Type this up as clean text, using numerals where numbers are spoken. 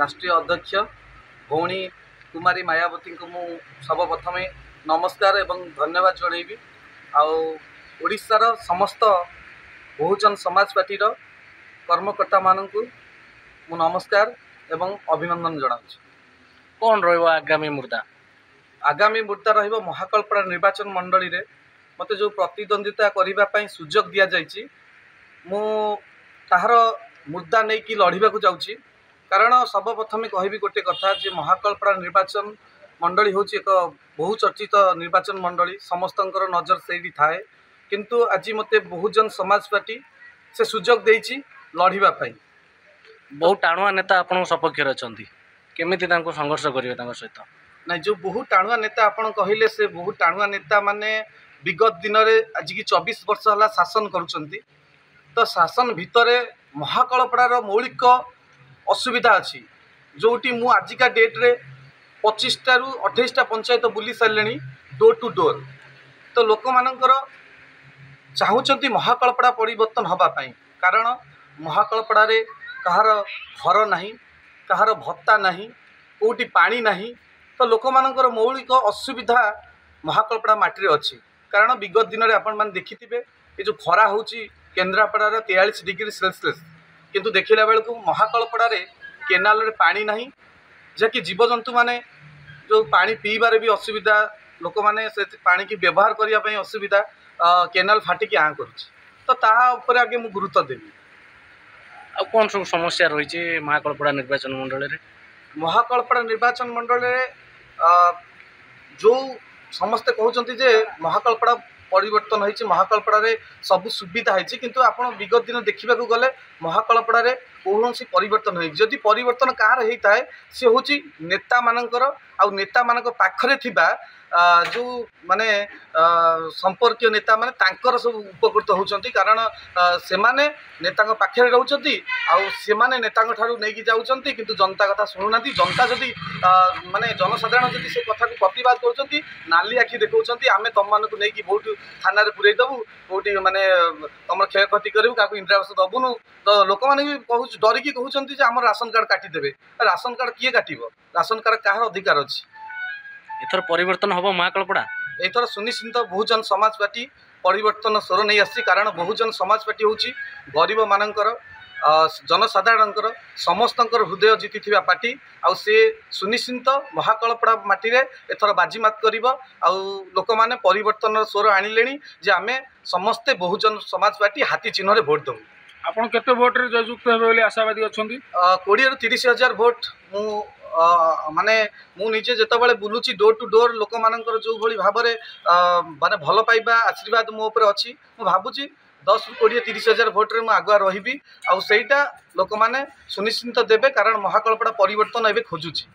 राष्ट्रीय अध्यक्ष भौणी कुमारी मायावती को मु सर्वप्रथम नमस्कार एवं धन्यवाद जनइबी। आशार समस्त बहुजन समाज पार्टी कर्मकर्ता मानू मु नमस्कार एवं अभिनंदन जनाऊँ। कौन आगामी मुद्दा? आगामी मुद्दा रहिबो महाकल्पना निर्वाचन मंडली रे मते जो प्रतिद्वंदिता करने सुजोग दि जाइए मु ताहार मुद्दा नहीं कि लड़िबा को जाउची। कारण सर्वप्रथम कहबी गोटे कथा जे महाकल्पना निर्वाचन मंडली हूँ एक बहुचर्चित निर्वाचन मंडली, समस्तंकर नजर से थाए, किंतु आज मते बहुजन समाज पार्टी से सुजोग देइची लड़िबा पाई। बहुत टाणुआ नेता आपन सपक्ष रचंती, केमिति तांको संघर्ष करिवे तांको सहित? ना जो बहुत टाणुआ नेता आपन कहिले से बहुत टाणुआ नेता माने विगत दिन में आज की 24 वर्ष है शासन करुँच। तो शासन भितर महाकल्पनार मौलिक असुविधा अच्छी जोटी मु आजिका डेट्रे 25टा रु 28टा पंचायत बुली सारे डोर टू डोर। तो लोक मानकर चाहूँगी महाकल्पना परिवर्तन हवापाई, कारण महाकल्पना कहार घर नहीं, कहार भत्ता नहीं, कोटी पानी नहीं। तो लोक मानकर मौलिक असुविधा महाकल्पना माटी अच्छी। कारण विगत दिन में आपण मैंने देखि ये जो खरा हो केन्द्रापड़ार 43 डिग्री सेल्सियस, किंतु देखला बेलू महाकल्पना केनाल रे पानी नहीं, जहाँकि जीवजंतु माने जो पानी पीबार भी असुविधा, लोक मैंने से पानी की व्यवहार करने असुविधा, केनाल फाटिकी आँ करुँच। तो तापर आगे मुझे गुरुत्व देवी। आ कौन सब समस्या रही महाकल्पना निर्वाचन मंडल रे? महाकल्पना निर्वाचन मंडल जो समस्ते कहते जे महाकल्पना परिवर्तन होती, महाकल्पना सब सुविधा होती, किंतु आप विगत दिन देखा गले महाकल्पना कौन परिवर्तन हो जदि परिवर्तन कहार होता है सी हूँ नेता मानकर आ नेता मान पाखरे थिबा जो माने संपर्क नेता माने तांकर सब उपकृत होती। कारण से माने नेता पाखे रोचती से माने नेता ठारू नहीं जाऊँगी, किंतु जनता कथा शुणुना। जनता जदि माने जनसाधारण जदि से कथा को प्रतिवाद कर नाली आखि देखा आम तुम मानक नहीं बहुत थाना पुरई देवु, कौटी माने तुम क्षयक्षति करूँ, क्या इंदिरावास दबुनु। तो लोक मैंने भी कहूँ डरिकी कहते आम राशन कार्ड काटिदेवे। राशन कार्ड किए काट? राशन कार्ड कहार अधिकार अच्छी? एथर परिवर्तन हम महाकल्पना एथर सुनिश्चित बहुजन समाज पार्टी परिवर्तन स्वर नहीं आसी। कारण बहुजन समाज पार्टी हूँ गरीब मानकर जनसाधारणकर समस्तंकर हृदय जीति पार्टी। आउ से सुनिश्चित महाकल्पना माटी रे एथर बाजीमात करिबो। आउ लोक माने परिवर्तन स्वर आनिलेनी जे आमे समस्ते बहुजन समाज पार्टी हाथी चिन्ह रे भोट दबु। आपण केते भोट रे जयुक्त हेबे बोली आशावादी अछंती? 20 रु 30 हजार भोट मु माने मु निजे जेतबेले बुलुची डोर टू डोर लोक मानकर जो भली भाबरे माने भल पाइबा आशीर्वाद मो ऊपर अछि। मु भाबुची 10 रु 20 30 हजार भोट रे मु आगुआ रहिबी। आउ सेटा लोक माने सुनिश्चित देबे, कारण महाकल्पना परिवर्तन एबे खोजुची।